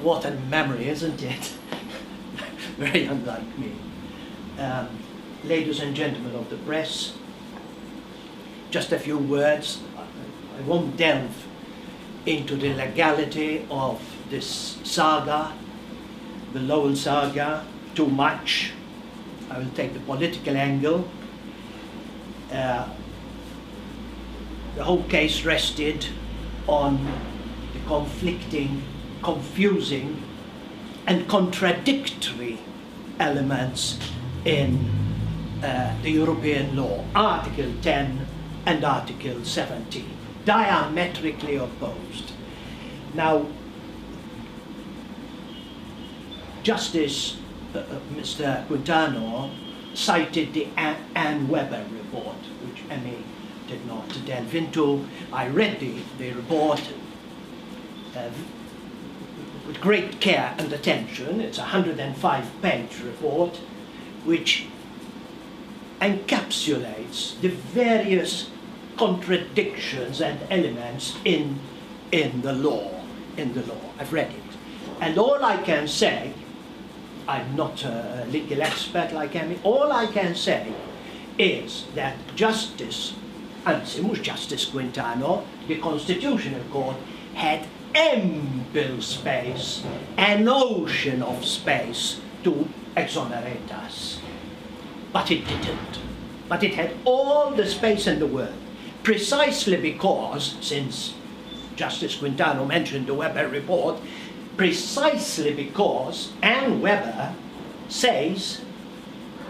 important memory, isn't it? Very unlike me. Ladies and gentlemen of the press, just a few words. I won't delve into the legality of this saga, the Lowell Saga, too much. I will take the political angle. The whole case rested on the conflicting, confusing, and contradictory elements in the European law, Article 10 and Article 17, diametrically opposed. Now, Justice Mr. Quintano cited the Anne Webber report, which Emmy did not delve into. I read the report with great care and attention. It's a 105-page report which encapsulates the various contradictions and elements in the law. I've read it. And all I can say, I'm not a legal expert like Emmy, all I can say is that Justice Quintano, the Constitutional Court, had ample space, an ocean of space to exonerate us. But it didn't. But it had all the space in the world, precisely because, since Justice Quintano mentioned the Webber report, precisely because Anne Webber says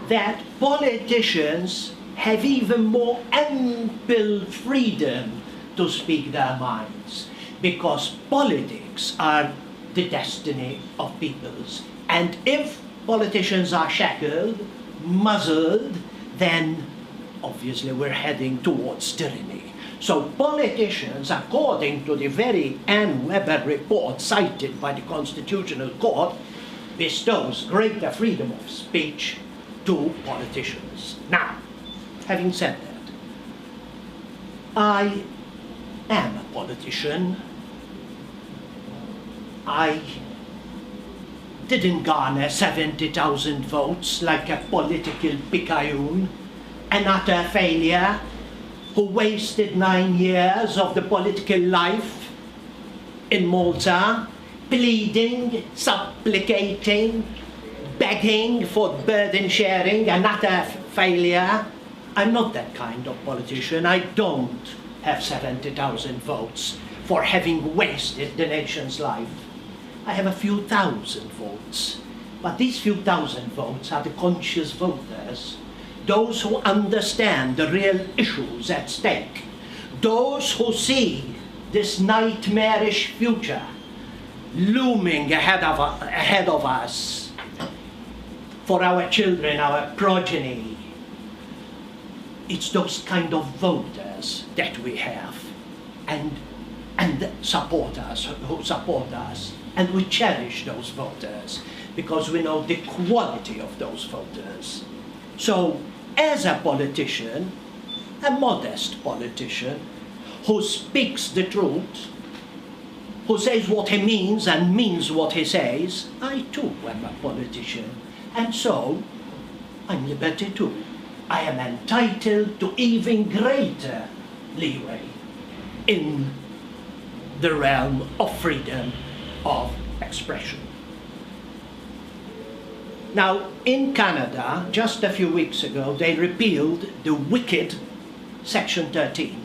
that politicians have even more ample freedom to speak their minds, because politics are the destiny of peoples. And if politicians are shackled, muzzled, then obviously we're heading towards tyranny. So politicians, according to the very Anne Webber report cited by the Constitutional Court, bestows greater freedom of speech to politicians. Now, having said that, I am a politician. I didn't garner 70,000 votes like a political picayune, an utter failure who wasted 9 years of the political life in Malta, pleading, supplicating, begging for burden sharing, an utter failure. I'm not that kind of politician. I don't have 70,000 votes for having wasted the nation's life. I have a few thousand votes, but these few thousand votes are the conscious voters, those who understand the real issues at stake, those who see this nightmarish future looming ahead of us for our children, our progeny. It's those kind of voters that we have, and support us, who support us. And we cherish those voters because we know the quality of those voters. So, as a politician, a modest politician, who speaks the truth, who says what he means and means what he says, I too am a politician. And so, I'm liberty too. I am entitled to even greater leeway in the realm of freedom of expression. Now, in Canada, just a few weeks ago, they repealed the wicked Section 13,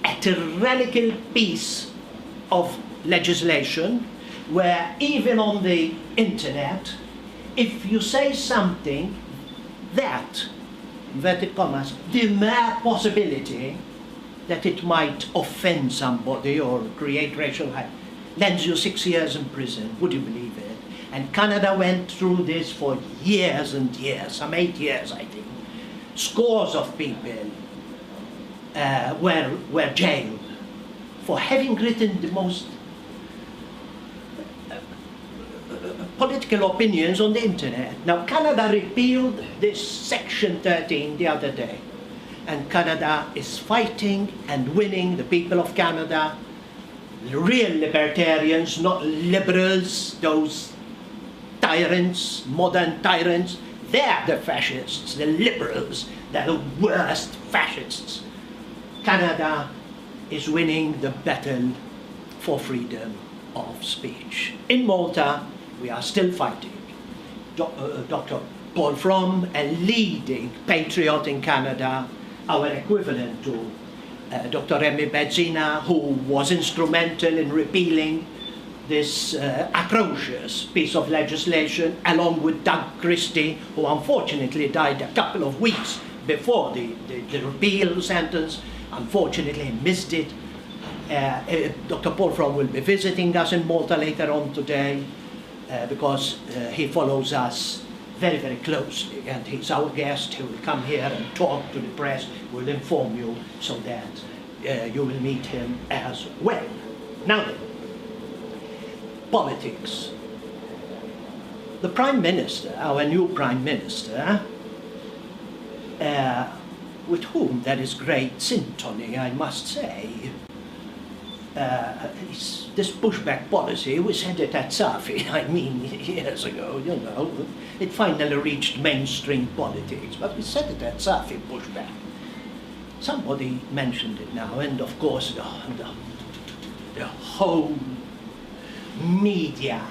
a tyrannical piece of legislation where even on the internet, if you say something that, inverted commas, the mere possibility that it might offend somebody or create racial hate, lands you 6 years in prison. Would you believe it? And Canada went through this for years and years, some 8 years, I think. Scores of people were jailed for having written the most political opinions on the internet. Now, Canada repealed this Section 13 the other day. And Canada is fighting and winning, the people of Canada, real libertarians, not liberals, those tyrants, modern tyrants. They're the fascists, the liberals. They're the worst fascists. Canada is winning the battle for freedom of speech. In Malta, we are still fighting. Dr. Paul Fromm, a leading patriot in Canada, our equivalent to Dr. Remy Bedzina, who was instrumental in repealing this atrocious piece of legislation, along with Doug Christie, who unfortunately died a couple of weeks before the repeal sentence. Unfortunately, he missed it. Dr. Paul Fromm will be visiting us in Malta later on today because he follows us very, very closely, and he's our guest. He will come here and talk to the press. We'll inform you so that you will meet him as well. Now then, politics. The Prime Minister, our new Prime Minister, with whom there is great syntony, I must say, this pushback policy, we said it at Safi, I mean, years ago, you know, it finally reached mainstream politics, but we said it at Safi, pushback. Somebody mentioned it now, and of course the whole media,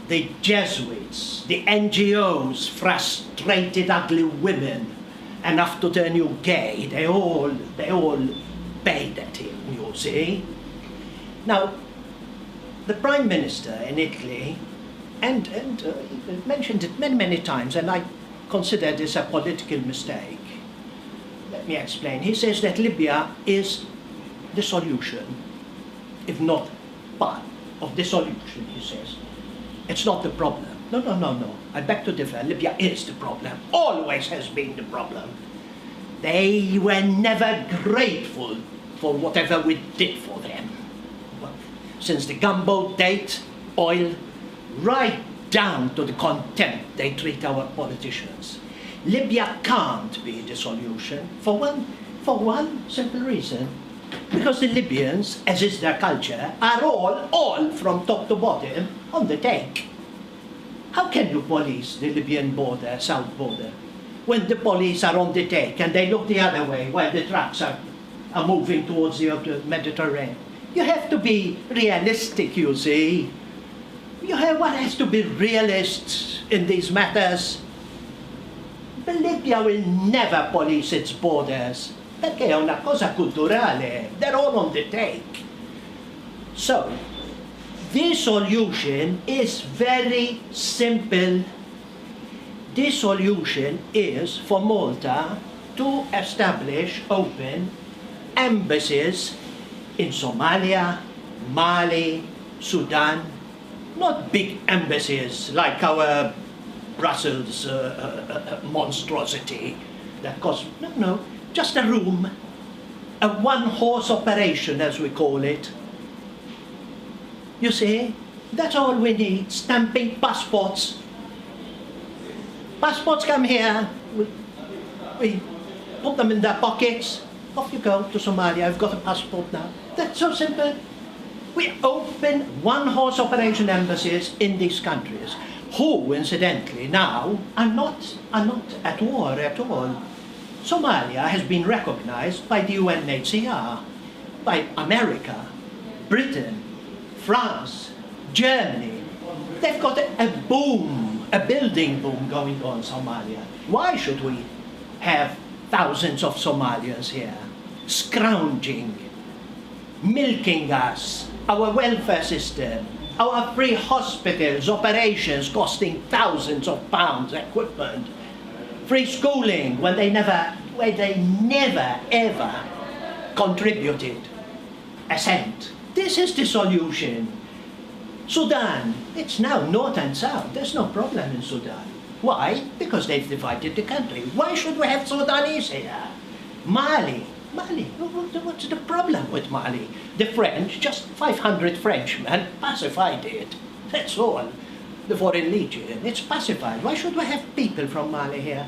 the Jesuits, the NGOs, frustrated ugly women, enough to turn you gay, they all paid at him, you see. Now, the Prime Minister in Italy, and he mentioned it many, many times, and I consider this a political mistake. Let me explain. He says that Libya is the solution, if not part of the solution, he says. It's not the problem. No, no, no, no. I beg to differ. Libya is the problem. Always has been the problem. They were never grateful for whatever we did for them. But since the gunboat date, oil, right down to the contempt they treat our politicians. Libya can't be the solution for one simple reason. Because the Libyans, as is their culture, are all from top to bottom on the take. How can you police the Libyan border, south border, when the police are on the take and they look the other way while the trucks are moving towards the Mediterranean? You have to be realistic, you see. One has to be realist in these matters. But Libya will never police its borders. Perché è una cosa culturale. They're all on the take. So, the solution is very simple. The solution is for Malta to establish open embassies in Somalia, Mali, Sudan. Not big embassies like our Brussels monstrosity that costs, no. Just a room, a one-horse operation, as we call it. You see, that's all we need, stamping passports. Passports come here, we put them in their pockets, off you go to Somalia, I've got a passport now. That's so simple. We open one-horse operation embassies in these countries, who, incidentally, now are not at war at all. Somalia has been recognized by the UNHCR, by America, Britain, France, Germany. They've got a boom, a building boom going on in Somalia. Why should we have thousands of Somalians here, scrounging, milking us, our welfare system, our free hospitals, operations costing thousands of pounds, equipment, free schooling when they never ever contributed a cent. This is the solution. Sudan, it's now north and south. There's no problem in Sudan. Why? Because they've divided the country. Why should we have Sudanese here? Mali, what's the problem with Mali? The French, just 500 Frenchmen pacified it. That's all. The Foreign Legion, it's pacified. Why should we have people from Mali here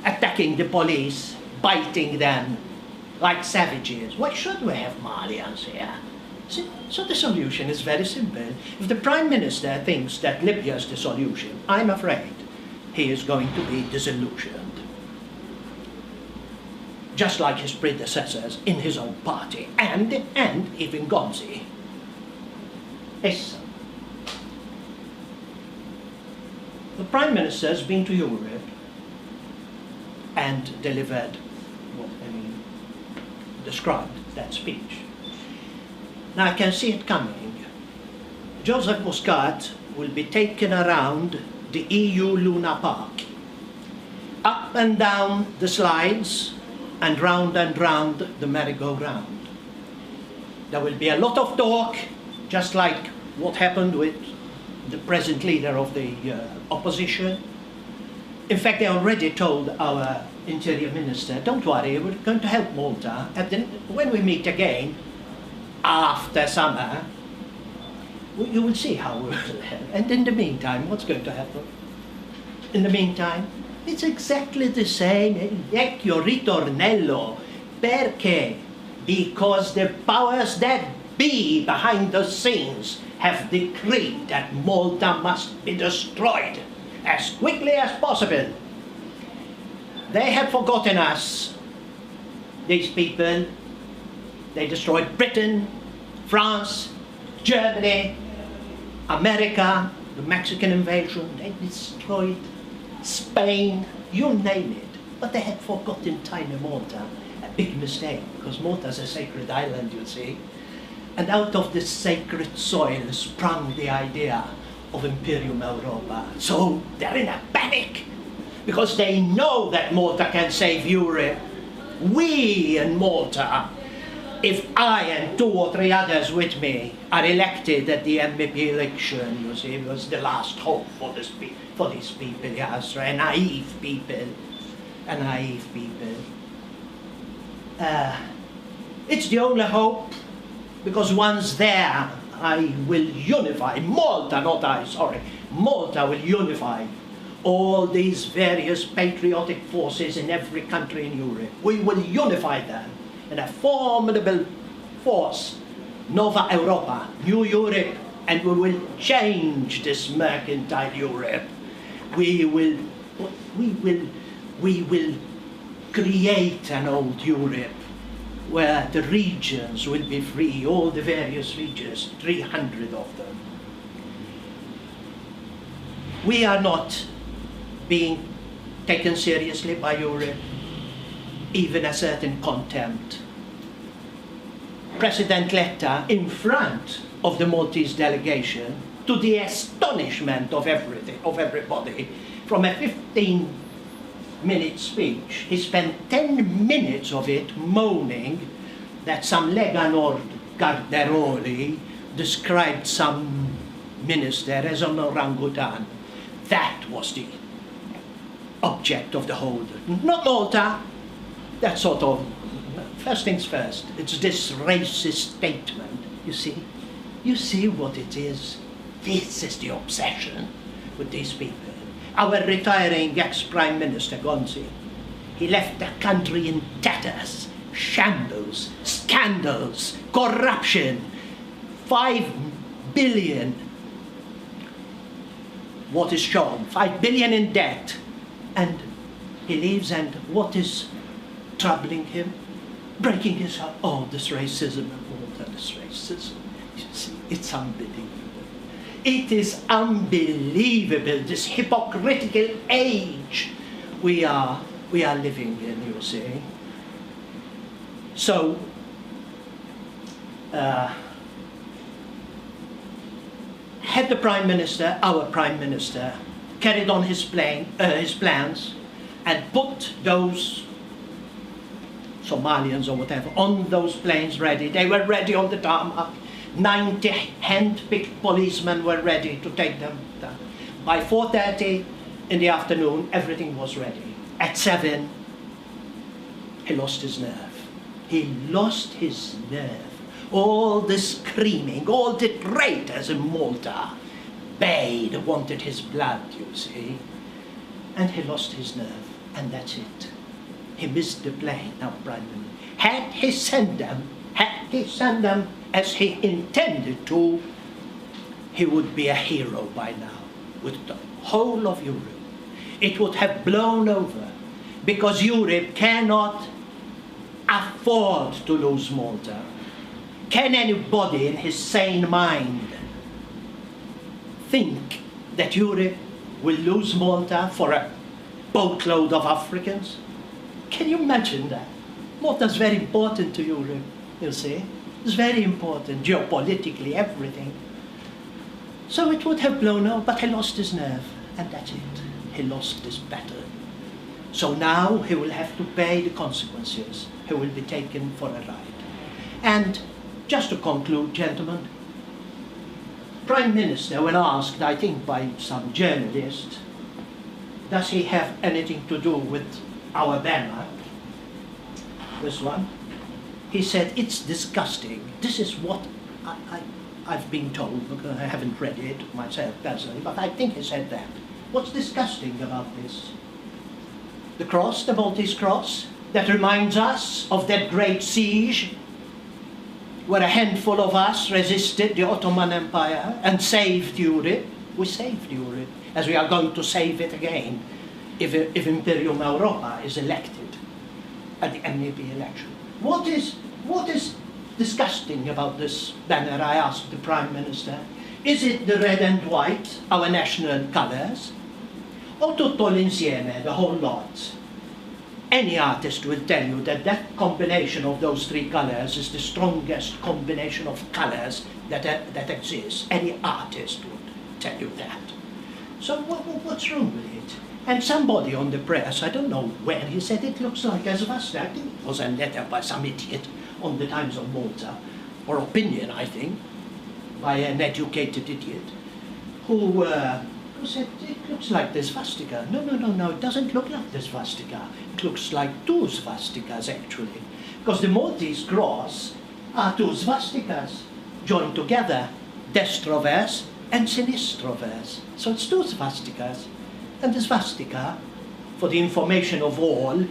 attacking the police, biting them like savages? Why should we have Malians here? So the solution is very simple. If the Prime Minister thinks that Libya is the solution, I'm afraid he is going to be disillusioned. Just like his predecessors in his own party, and even Gonzi. Yes. The Prime Minister has been to Europe and delivered, described that speech. Now I can see it coming. Joseph Muscat will be taken around the EU Luna Park, up and down the slides and round the merry-go-round. There will be a lot of talk, just like what happened with the present leader of the opposition. In fact, they already told our Interior Minister, don't worry, we're going to help Malta. When we meet again, after summer, you will see how we will help. And in the meantime, what's going to happen? In the meantime, it's exactly the same. Vecchio ritornello. Perché? Because the powers that be behind the scenes have decreed that Malta must be destroyed as quickly as possible. They have forgotten us, these people. They destroyed Britain, France, Germany, America, the Mexican invasion. They destroyed Spain, you name it. But they had forgotten tiny Malta. A big mistake, because Malta is a sacred island, you see. And out of this sacred soil sprung the idea of Imperium Europa. So they're in a panic, because they know that Malta can save Europe. We in Malta, if I and 2 or 3 others with me are elected at the MEP election, you see, it was the last hope for these people, yes, right? Naive people. It's the only hope, because once there, I will unify, Malta will unify all these various patriotic forces in every country in Europe. We will unify them in a formidable force, Nova Europa, New Europe, and we will change this mercantile Europe. We will create an old Europe where the regions will be free, all the various regions, 300 of them. We are not being taken seriously by Europe, even a certain contempt. President Letta, in front of the Maltese delegation, to the astonishment of everybody, from a 15-minute speech, he spent 10 minutes of it moaning that some Lega Nord Garderoli described some minister as an orangutan. That was the object of the whole, not Malta, that sort of, first things first, it's this racist statement, you see? You see what it is? This is the obsession with these people. Our retiring ex-Prime Minister, Gonzi, he left the country in tatters, shambles, scandals, corruption, 5 billion, what is shown, 5 billion in debt, and he leaves, and what is troubling him? Breaking his heart. Oh, this racism and all this racism. You see, it's unbelievable. It is unbelievable, this hypocritical age we are living in, you see. So, had the Prime Minister, our Prime Minister, carried on his plans and put those Somalians or whatever on those planes ready, they were ready on the tarmac, 90 hand-picked policemen were ready to take them down. By 4:30 in the afternoon, everything was ready. At 7, he lost his nerve. He lost his nerve. All the screaming, all the traitors in Malta bayed, wanted his blood, you see. And he lost his nerve, and that's it. He missed the plane, now Prime Minister. Had he sent them, had he sent them as he intended to, he would be a hero by now with the whole of Europe. It would have blown over because Europe cannot afford to lose Malta. Can anybody in his sane mind think that Europe will lose Malta for a boatload of Africans? Can you imagine that? Malta is very important to Europe, you see. It's very important, geopolitically, everything. So it would have blown over, but he lost his nerve, and that's it. He lost this battle. So now he will have to pay the consequences. He will be taken for a ride. And just to conclude, gentlemen, Prime Minister, when asked, I think by some journalist, does he have anything to do with our banner, this one, he said, it's disgusting. This is what I've been told, because I haven't read it myself personally, but I think he said that. What's disgusting about this? The cross, the Maltese cross, that reminds us of that great siege where a handful of us resisted the Ottoman Empire and saved Europe. We saved Europe, as we are going to save it again if Imperium Europa is elected at the MEP election. What is disgusting about this banner, I asked the Prime Minister? Is it the red and white, our national colours? O tutto l'insieme, the whole lot? Any artist will tell you that that combination of those three colours is the strongest combination of colours that exists. Any artist would tell you that. So what's wrong with it? And somebody on the press, I don't know when, he said it looks like a swastika. I think it was a letter by some idiot on the Times of Malta, or opinion, I think, by an educated idiot, who said, it looks like the swastika. No, it doesn't look like the swastika. It looks like two swastikas, actually. Because the Maltese cross are two swastikas joined together, destroverse and sinistroverse. So it's two swastikas. And the swastika, for the information of all,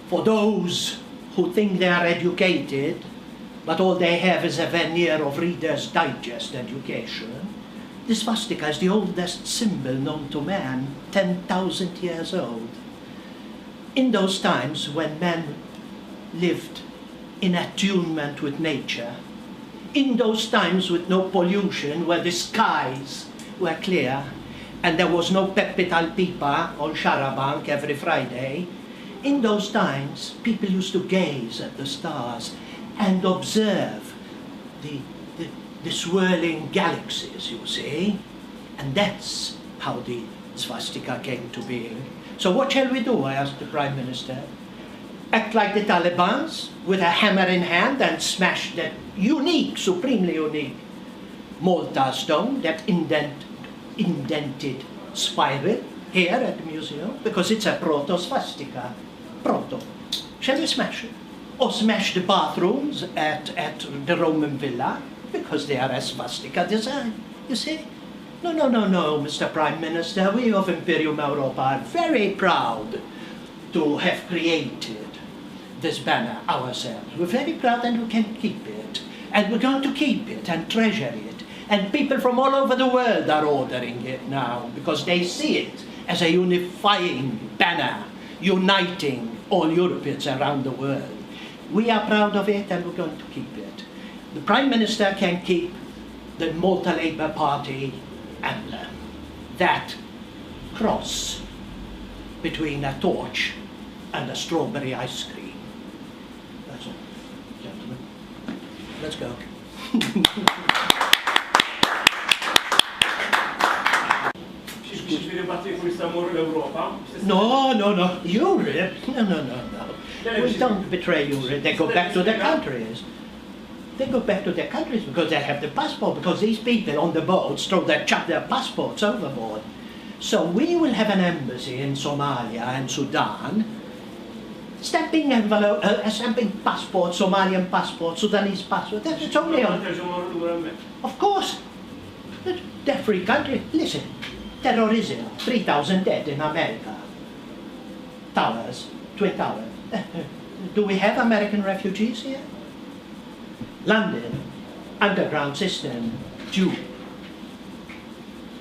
for those who think they are educated, but all they have is a veneer of Reader's Digest education, the swastika is the oldest symbol known to man, 10,000 years old. In those times when men lived in attunement with nature, in those times with no pollution, where the skies were clear, and there was no Pepital Pipa on Charabanc every Friday, in those times people used to gaze at the stars and observe the swirling galaxies, you see, and that's how the swastika came to being. So what shall we do, I asked the Prime Minister? Act like the Talibans, with a hammer in hand, and smash that unique, supremely unique Malta stone, that indented spiral here at the museum, because it's a proto-swastika. Proto. Shall we smash it? Or smash the bathrooms at the Roman villa, because they are a swastika design, you see? No, Mr. Prime Minister, we of Imperium Europa are very proud to have created this banner ourselves. We're very proud, and we can keep it. And we're going to keep it and treasure it. And people from all over the world are ordering it now, because they see it as a unifying banner, uniting all Europeans around the world. We are proud of it, and we're going to keep it. The Prime Minister can keep the Malta Labour Party emblem, that cross between a torch and a strawberry ice cream. That's all, gentlemen. Let's go. No, Europe? No. We don't betray Europe. They go back to their countries. They go back to their countries because they have the passport, because these people on the boats chuck their passports overboard. So we will have an embassy in Somalia and Sudan, stamping passports, Somalian passports, Sudanese passports. That's only on. Of course. They're free country. Listen, terrorism, 3,000 dead in America. Towers, Twin Towers. Do we have American refugees here? London, underground system, Tube.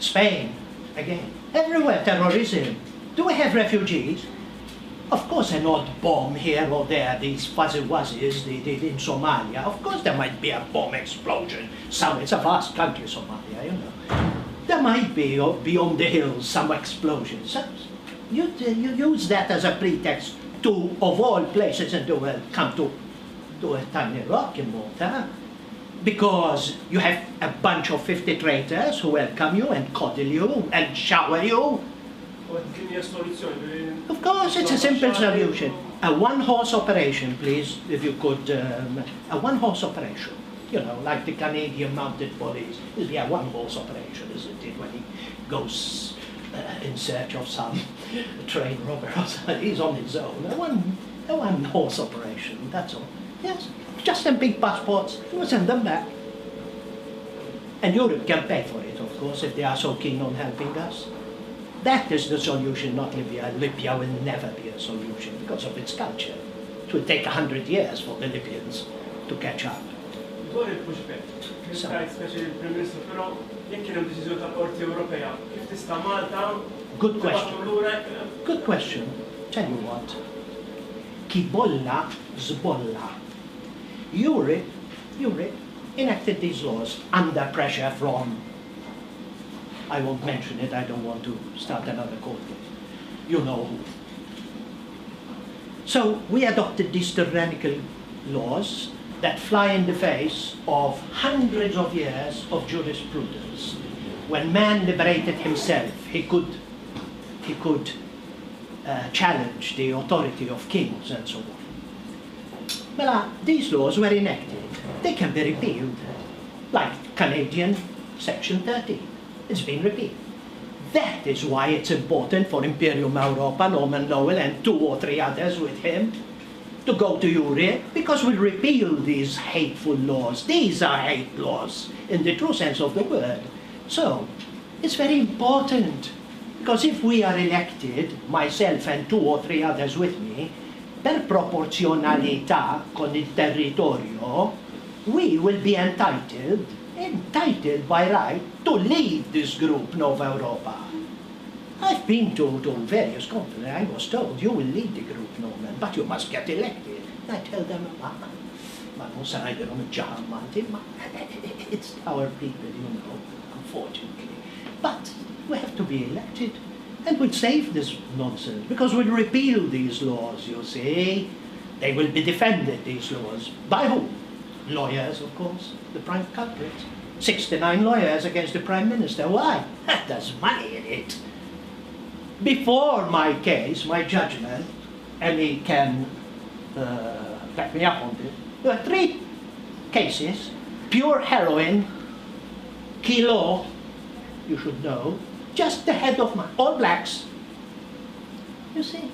Spain, again. Everywhere, terrorism. Do we have refugees? Of course, an odd bomb here or there, these fuzzy-wuzzies they did in Somalia. Of course, there might be a bomb explosion. It's a vast country, Somalia, you know. There might be, beyond the hills, some explosions. So you use that as a pretext to, of all places in the world, come to a tiny rock in Malta, because you have a bunch of 50 traitors who welcome you and coddle you and shower you. Of course, it's a simple solution. A one-horse operation, please, if you could. A one-horse operation. You know, like the Canadian Mounted Police. It'll be a one-horse operation, isn't it, when he goes in search of some train robber or something. He's on his own. A one-horse operation, that's all. Yes, just some big passports, we'll send them back. And Europe can pay for it, of course, if they are so keen on helping us. That is the solution, not Libya. Libya will never be a solution because of its culture. It will take 100 years for the Libyans to catch up. Dwar il-pushback, kif tajt speċi il-Prim Ministru, però jekk kien hemm deċiżjoni tal-Qorti Ewropea, kif tista' Malta Good question. Good question. Tell you what. Kibolla zbolla. Europe enacted these laws under pressure from, I won't mention it, I don't want to start another court case. You know who. So we adopted these tyrannical laws that fly in the face of hundreds of years of jurisprudence. When man liberated himself, he could challenge the authority of kings and so on. Well, these laws were enacted. They can be repealed, like Canadian Section 30. It's been repealed. That is why it's important for Imperium Europa, Norman Lowell, and 2 or 3 others with him, to go to Europe, because we repeal these hateful laws. These are hate laws, in the true sense of the word. So, it's very important, because if we are elected, myself and 2 or 3 others with me, per proporzionalità con il territorio, we will be entitled by right, to lead this group, Nova Europa. I've been to various continents. I was told, you will lead the group, Norman, but you must get elected. I tell them, it's our people, you know, unfortunately. But we have to be elected, and we'll save this nonsense, because we'll repeal these laws, you see. They will be defended, these laws. By whom? Lawyers, of course, the prime culprits. 69 lawyers against the Prime Minister. Why? There's money in it. Before my case, my judgment, and he can back me up on this, there were 3 cases, pure heroin, kilo, you should know, just the head of all blacks. You see,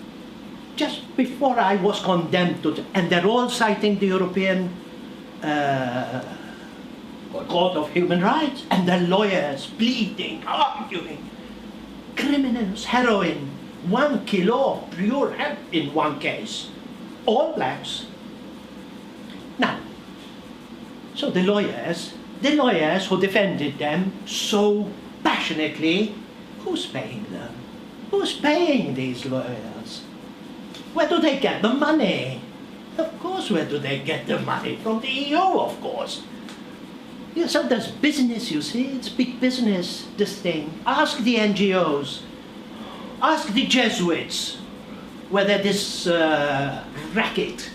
just before I was condemned to, and they're all citing the European Court of Human Rights, and the lawyers pleading, arguing. Criminals, heroin, 1 kilo of pure hemp in one case. All blacks. Now, so the lawyers who defended them so passionately, who's paying them? Who's paying these lawyers? Where do they get the money? Of course, where do they get the money? From the EU, of course. Yeah, so there's business, you see, it's big business, this thing. Ask the NGOs, ask the Jesuits whether this racket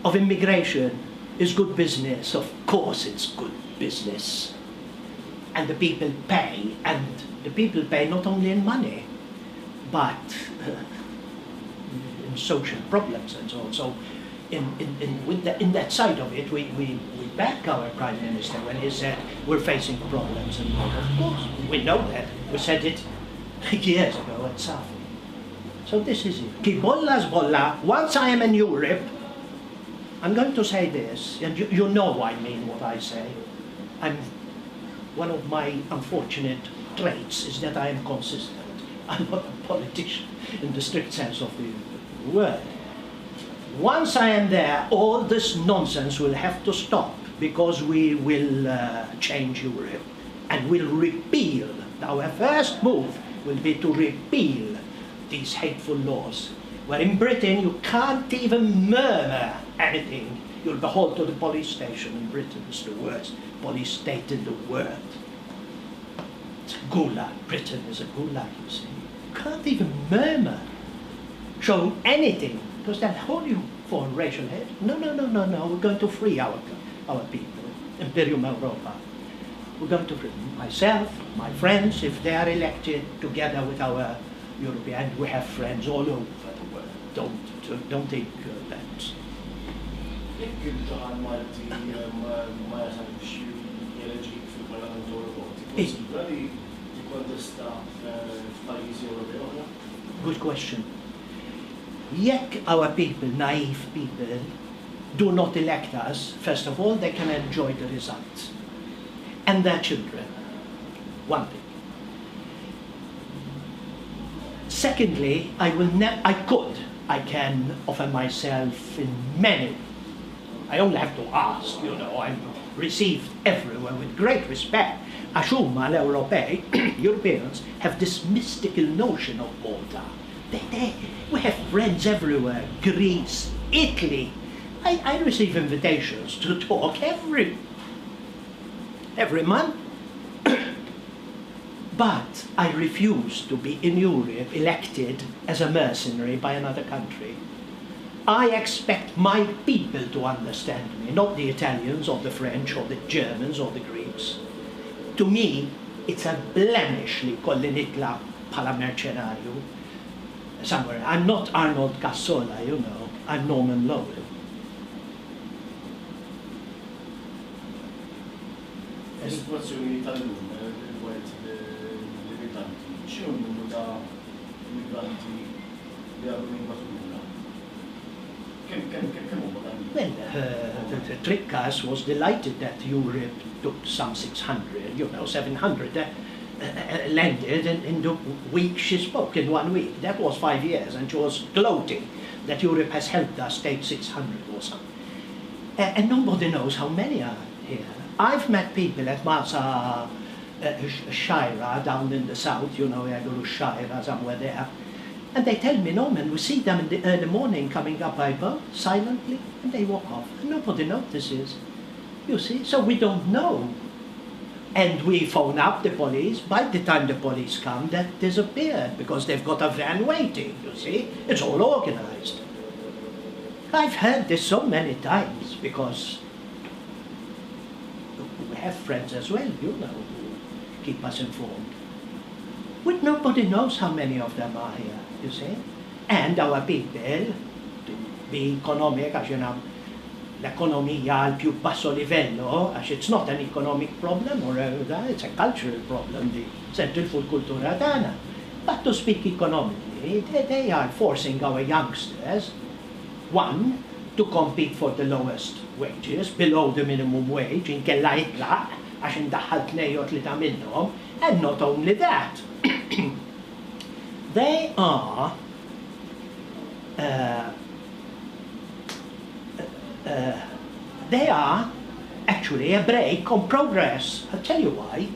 of immigration is good business. Of course it's good business. And the people pay, and the people pay not only in money, but in social problems and so on. So in that side of it, we back our Prime Minister when he said we're facing problems. And of course, we know that. We said it years ago at Safi. So this is it. Kibolla's bolla. Once I am in Europe, I'm going to say this, and you know I mean what I say. One of my unfortunate traits is that I am consistent. I'm not a politician in the strict sense of the word. Once I am there, all this nonsense will have to stop, because we will change Europe and will repeal. Our first move will be to repeal these hateful laws. Where in Britain you can't even murmur anything. You'll be hauled to the police station in Britain. It's the worst police state in the world. It's a gulag. Britain is a gulag, you see. You can't even murmur, show anything, because they'll hold you for racial hate. No, no, no, no, no. We're going to free our people. Imperium Europa. We're going to free myself, my friends, if they are elected together with our European. We have friends all over the world. Don't think that. Jekk il-daħal Malti ma jasalx jeleġik fil-Parlament Ewropew, tikkonsidra li tikkontesta f'pajjiżi Ewropej oħra? Good question. Yet our people, naive people, do not elect us, first of all, they can enjoy the results. And their children. One thing. Secondly, I can offer myself in many. I only have to ask, you know, I'm received everywhere with great respect. Għaxumma l-Ewropej, Europeans, have this mystical notion of Malta. We have friends everywhere, Greece, Italy. I receive invitations to talk every month. But I refuse to be in Europe elected as a mercenary by another country. I expect my people to understand me, not the Italians or the French or the Germans or the Greeks. To me, it's a blemish li kolli nitla bħala mercenarju somewhere. I'm not Arnold Cassola, you know, I'm Norman Lowell. Is-sitwazzjoni tal-lum rigward l-immigranti, x'inhu n-numru ta' immigranti li għadu jinbatuluna? Kemm huma dan? Well, the Trickas was delighted that Europe took some 600, you know, 700 landed in the week she spoke, in 1 week. That was 5 years, and she was gloating that Europe has helped us take 600 or something. And nobody knows how many are here. I've met people at Masa Shira down in the south, you know, Aguru Shira, somewhere there. And they tell me, Norman, we see them in the early morning coming up by boat, silently, and they walk off. And nobody notices, you see, so we don't know. And we phone up the police. By the time the police come, that disappeared, because they've got a van waiting, you see. It's all organized. I've heard this so many times, because we have friends as well, you know, who keep us informed. But nobody knows how many of them are here, you see. And our people, to be economic, as you know, l-ekonomija għal più basso livello, għax it's not an economic problem, or it's a cultural problem, li sentilfu l-kultura tagħna. But to speak economically, they are forcing our youngsters, one, to compete for the lowest wages, below the minimum wage, inkella jitlaq, għax indaħħal tnejjot li ta' minnhom, and not only that. They are actually a brake on progress. I'll tell you why.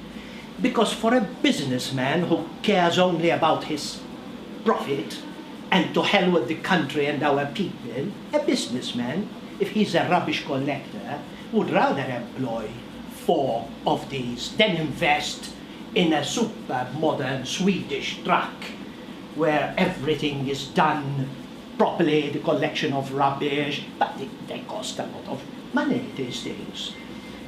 Because for a businessman who cares only about his profit and to hell with the country and our people, a businessman, if he's a rubbish collector, would rather employ 4 of these than invest in a super modern Swedish truck where everything is done properly, the collection of rubbish, but they cost a lot of money, these things,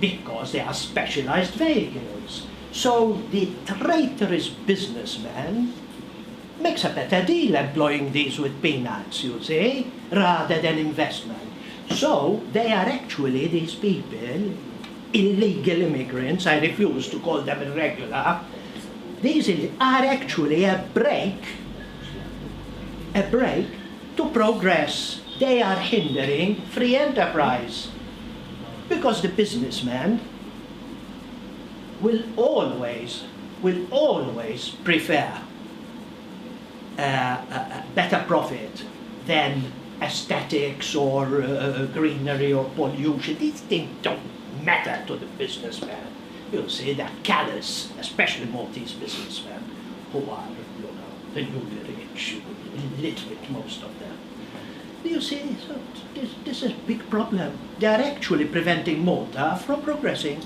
because they are specialized vehicles. So the traitorous businessman makes a better deal employing these with peanuts, you see, rather than investment. So they are actually, these people, illegal immigrants, I refuse to call them irregular, these are actually a brake to progress. They are hindering free enterprise. Because the businessman will always prefer a better profit than aesthetics or greenery or pollution. These things don't matter to the businessman. You'll see they're callous, especially Maltese businessmen, who are, the newly rich, illiterate, most of them. You see, so this is a big problem. They are actually preventing Malta from progressing.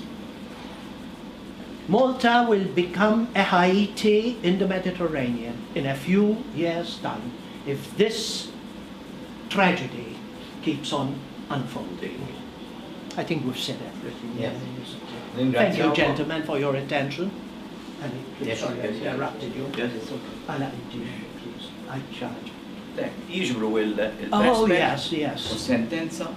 Malta will become a Haiti in the Mediterranean in a few years' time if this tragedy keeps on unfolding. I think we've said everything. Yes. Thank you, gentlemen, for your attention. Yes, Sorry, I yes, yes. interrupted you. Yes. I'll please. I charge. Jiġbru Oh, yes, u yes. sentenza